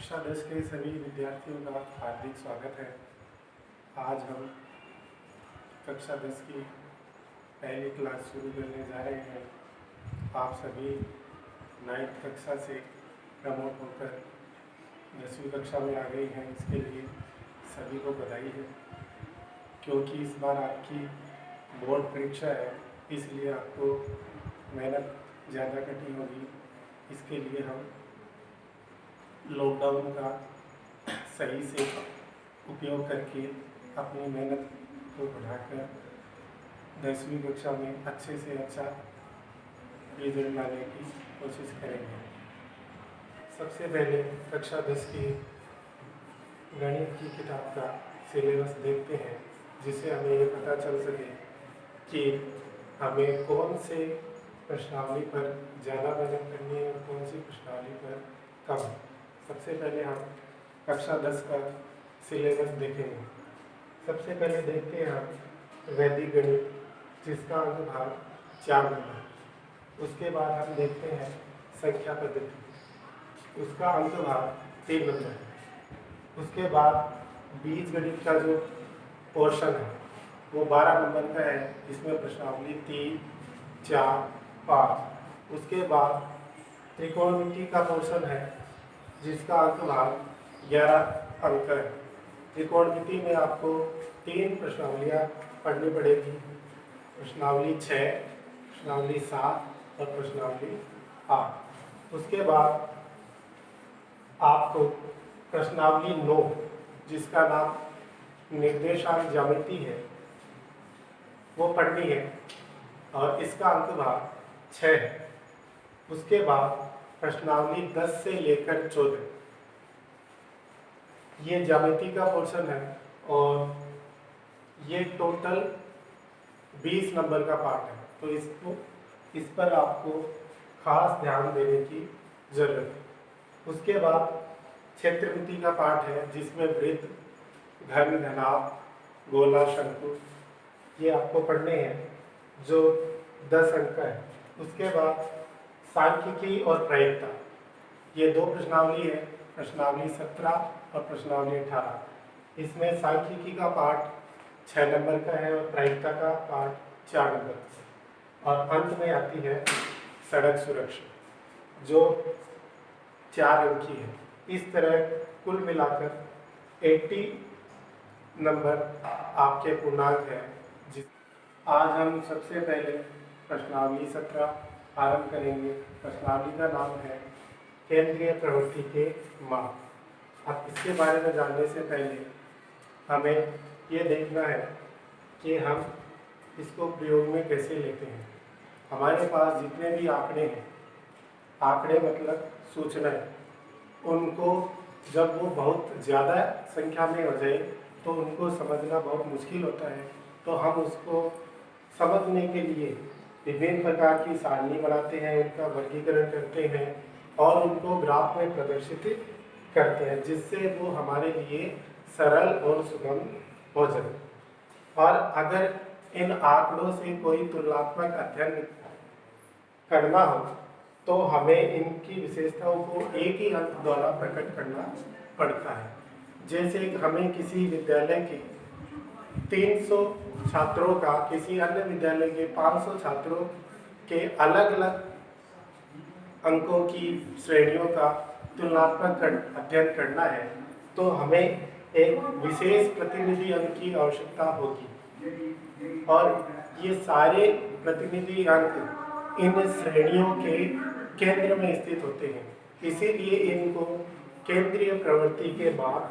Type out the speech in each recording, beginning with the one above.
कक्षा 10 के सभी विद्यार्थियों का हार्दिक स्वागत है। आज हम कक्षा 10 की पहली क्लास शुरू करने जा रहे हैं। आप सभी 9th कक्षा से प्रमोट होकर 10वीं कक्षा में आ गई हैं, इसके लिए सभी को बधाई है। क्योंकि इस बार आपकी बोर्ड परीक्षा है, इसलिए आपको मेहनत ज़्यादा करनी होगी। इसके लिए हम लॉकडाउन का सही से उपयोग करके अपनी मेहनत को बढ़ाकर 10वीं कक्षा में अच्छे से अच्छा रिजल्ट लाने की कोशिश करेंगे। सबसे पहले कक्षा 10 की गणित की किताब का सिलेबस देखते हैं, जिससे हमें ये पता चल सके कि हमें कौन से प्रश्नावली पर ज़्यादा मेहनत करनी है और कौन सी प्रश्नावली पर कम। सबसे पहले हम कक्षा 10 का सिलेबस देखेंगे। सबसे पहले देखते हैं हम वैदिक गणित, जिसका अंकभाग 4 नंबर। उसके बाद हम देखते हैं संख्या पद्धति, उसका अंकभाग 3 नंबर है। उसके बाद बीज गणित का जो पोर्शन है वो 12 नंबर का है, इसमें प्रश्नावली 3, 4, 5। उसके बाद त्रिकोणमिति का पोर्शन है, जिसका अंकभाग 11 अंक है। त्रिकोणमिति में आपको 3 प्रश्नावलियाँ पढ़नी पड़ेगी, प्रश्नावली 6, प्रश्नावली 7 और प्रश्नावली 8। उसके बाद आपको प्रश्नावली 9, जिसका नाम निर्देशांक ज्यामिति है, वो पढ़नी है और इसका अंकभाग 6 है। उसके बाद प्रश्नावली 10 से लेकर 14, ये ज्यामिति का पोर्शन है और ये टोटल 20 नंबर का पार्ट है। तो इस पर आपको खास ध्यान देने की जरूरत है। उसके बाद क्षेत्रमिति का पार्ट है, जिसमें वृत्त, घन, घनाभ, गोला, शंकु ये आपको पढ़ने हैं, जो 10 अंक का है। उसके बाद सांख्यिकी और प्रायिकता, ये 2 प्रश्नावली है, प्रश्नावली 17 और प्रश्नावली 18। इसमें सांख्यिकी का पार्ट 6 नंबर का है और प्रायिकता का पार्ट 4 नंबर का। और अंत में आती है सड़क सुरक्षा, जो 4 अंक की है। इस तरह कुल मिलाकर 80 नंबर आपके पूर्णांक है। आज हम सबसे पहले प्रश्नावली 17 आरंभ करेंगे। प्रश्नावली का नाम है केंद्रीय प्रवृत्ति के माप। अब इसके बारे में जानने से पहले हमें ये देखना है कि हम इसको प्रयोग में कैसे लेते हैं। हमारे पास जितने भी आंकड़े हैं, आंकड़े मतलब सूचनाएं, उनको जब वो बहुत ज़्यादा संख्या में हो जाए तो उनको समझना बहुत मुश्किल होता है। तो हम उसको समझने के लिए विभिन्न प्रकार की सारणी बनाते हैं, उनका वर्गीकरण करते हैं और उनको ग्राफ में प्रदर्शित करते हैं, जिससे वो हमारे लिए सरल और सुगम हो जाए। और अगर इन आंकड़ों से कोई तुलनात्मक अध्ययन करना हो तो हमें इनकी विशेषताओं को एक ही अंक द्वारा प्रकट करना पड़ता है। जैसे हमें किसी विद्यालय के 300 छात्रों का किसी अन्य विद्यालय के 500 छात्रों के अलग अलग अंकों की श्रेणियों का तुलनात्मक अध्ययन करना है, तो हमें एक विशेष प्रतिनिधि अंक की आवश्यकता होगी। और ये सारे प्रतिनिधि अंक इन श्रेणियों के केंद्र में स्थित होते हैं, इसीलिए इनको केंद्रीय प्रवृत्ति के माप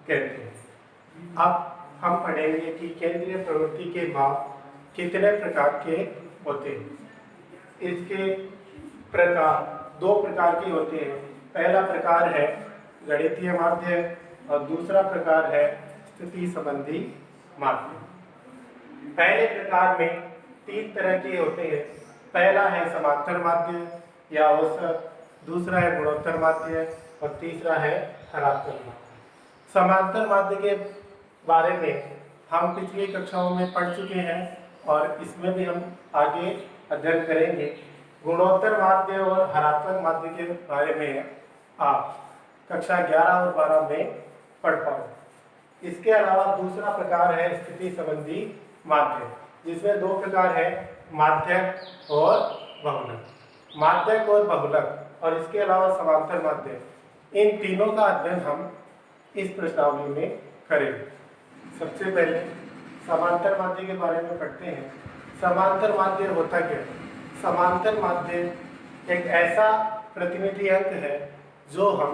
कहते हैं। अब हम पढ़ेंगे कि केंद्रीय प्रवृत्ति के माप कितने प्रकार के होते हैं। इसके प्रकार 2 प्रकार के होते हैं। पहला प्रकार है गणितीय माध्य और दूसरा प्रकार है स्थिति संबंधी माध्य। पहले प्रकार में 3 तरह के होते हैं। पहला है समांतर माध्य या औसत, दूसरा है गुणोत्तर माध्य और तीसरा है हरात्मक माध्य। समांतर माध्य के बारे में हम पिछली कक्षाओं में पढ़ चुके हैं और इसमें भी हम आगे अध्ययन करेंगे। गुणोत्तर माध्य और हरात्मक माध्य के बारे में आप कक्षा 11 और 12 में पढ़ पाओ। इसके अलावा दूसरा प्रकार है स्थिति संबंधी माध्यक, जिसमें दो प्रकार है, माध्यक और बहुलक। माध्यक और बहुलक और इसके अलावा समांतर माध्यक, इन तीनों का अध्ययन हम इस प्रश्नावली में करेंगे। सबसे पहले समांतर माध्य के बारे में पढ़ते हैं। समांतर माध्य होता क्या है? समांतर माध्य एक ऐसा प्रतिनिधि अंक है जो हम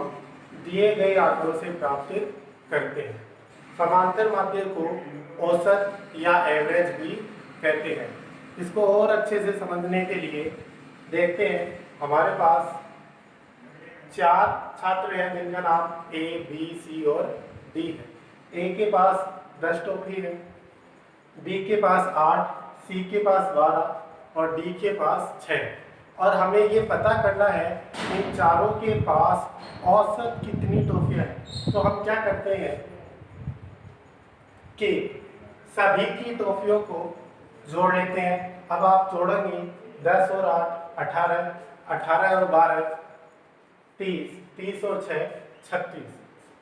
दिए गए आंकड़ों से प्राप्त करते हैं। समांतर माध्य को औसत या एवरेज भी कहते हैं। इसको और अच्छे से समझने के लिए देखते हैं, हमारे पास 4 छात्र हैं जिनका नाम ए, बी, सी और डी है। ए के पास 10 टोकरी है, बी के पास 8, सी के पास 12 और डी के पास 6। और हमें ये पता करना है इन चारों के पास औसत कितनी टोफियाँ हैं। तो हम क्या करते हैं कि सभी की टोफियों को जोड़ लेते हैं। अब आप जोड़ेंगे 10 और 8 18, 18 और 12 30, 30 और 6 36।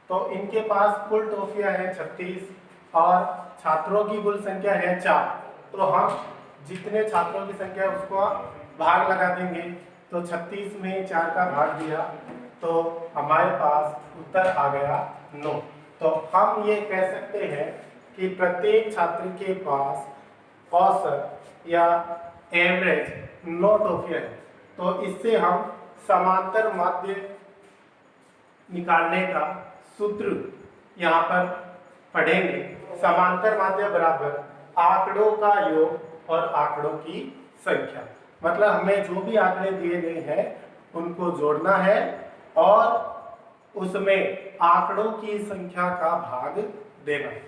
तो इनके पास कुल टोफियाँ हैं 36 और छात्रों की कुल संख्या है 4। तो हम जितने छात्रों की संख्या है उसको भाग लगा देंगे। तो 36 में 4 का भाग दिया तो हमारे पास उत्तर आ गया 9। तो हम ये कह सकते हैं कि प्रत्येक छात्र के पास औसत या एवरेज 9 टोफियाँ हैं। तो इससे हम समांतर माध्य निकालने का सूत्र यहाँ पर पढ़ेंगे। समांतर माध्य बराबर आंकड़ों का योग और आंकड़ों की संख्या। मतलब हमें जो भी आंकड़े दिए गए हैं उनको जोड़ना है और उसमें आंकड़ों की संख्या का भाग देना है।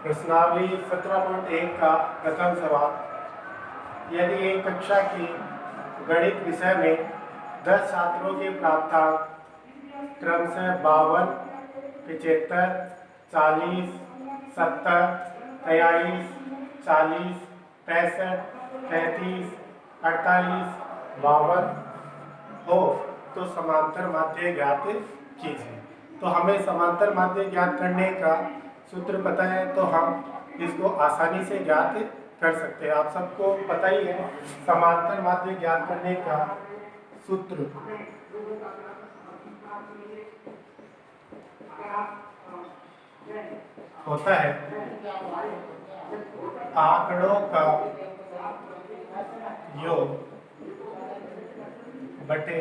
प्रश्नावली 17.1 का प्रथम सवाल, यदि एक कक्षा के गणित विषय में 10 छात्रों के प्राप्तांक क्रमशः 52, 75, 40, 70, 43, 40, 65, 35, 48, 52 हो तो समांतर माध्य ज्ञात कीजिए। तो हमें समांतर माध्य ज्ञात करने का सूत्र पता है, तो हम इसको आसानी से ज्ञात कर सकते हैं। आप सबको पता ही है समांतर माध्य ज्ञात करने का सूत्र होता है आंकड़ों का योग बटे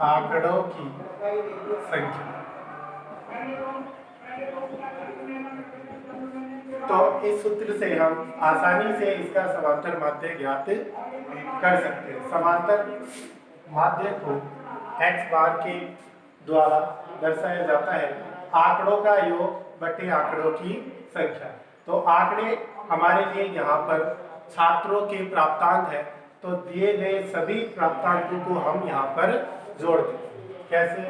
आंकड़ों की संख्या। तो इस सूत्र से हम आसानी से इसका समांतर माध्य ज्ञात कर सकते हैं। समांतर माध्य को x बार के द्वारा दर्शाया जाता है आंकड़ों का योग बटे आंकड़ों की संख्या। तो आंकड़े हमारे लिए यहाँ पर छात्रों के प्राप्तांक है, तो दिए गए सभी प्राप्तांकों को हम यहाँ पर जोड़ देते हैं। कैसे?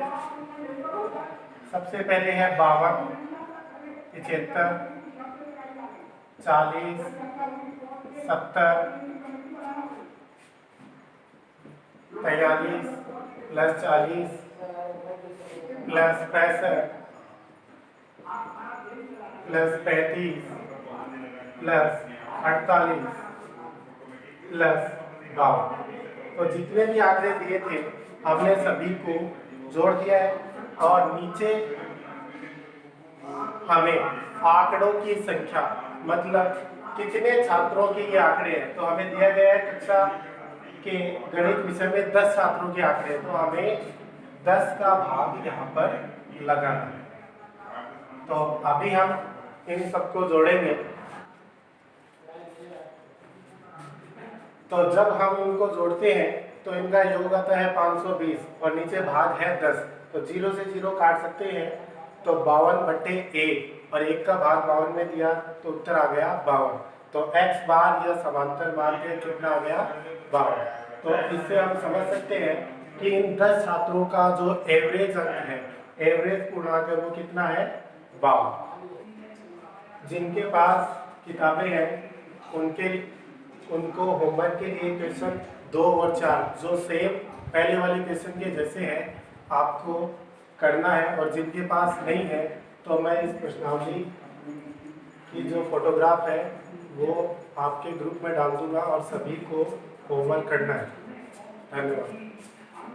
सबसे पहले है 52, 75, 40, 70, 43 plus 40 plus 65 plus 35 plus 48 plus 52। तो जितने भी आंकड़े दिए थे हमने सभी को जोड़ दिया है और नीचे हमें आंकड़ों की संख्या मतलब कितने छात्रों के ये आंकड़े हैं। तो हमें दिया गया है कक्षा के गणित विषय में 10 छात्रों के आंकड़े, तो हमें 10 का भाग यहाँ पर लगाना है। तो अभी हम इन सबको जोड़ेंगे। तो जब हम इनको जोड़ते हैं तो इनका योग आता है 520 और नीचे भाग है 10। तो 0 से 0 काट सकते हैं, तो 52 बटे 1 और 1 का भाग 52 में दिया तो उत्तर आ गया 52। तो x बार या समांतर माध्य कितना आ गया 52। तो इससे हम समझ सकते हैं कि इन 10 छात्रों का जो एवरेज अंक है, एवरेज पूर्णांक है, वो कितना है 52। जिनके पास किताबें हैं उनको होमवर्क के लिए क्वेश्चन 2 और 4 जो सेम पहले वाले क्वेश्चन के जैसे है आपको करना है, और जिनके पास नहीं है तो मैं इस प्रश्नावली की जो फोटोग्राफ है वो आपके ग्रुप में डाल दूंगा और सभी को होमवर्क करना है। धन्यवाद।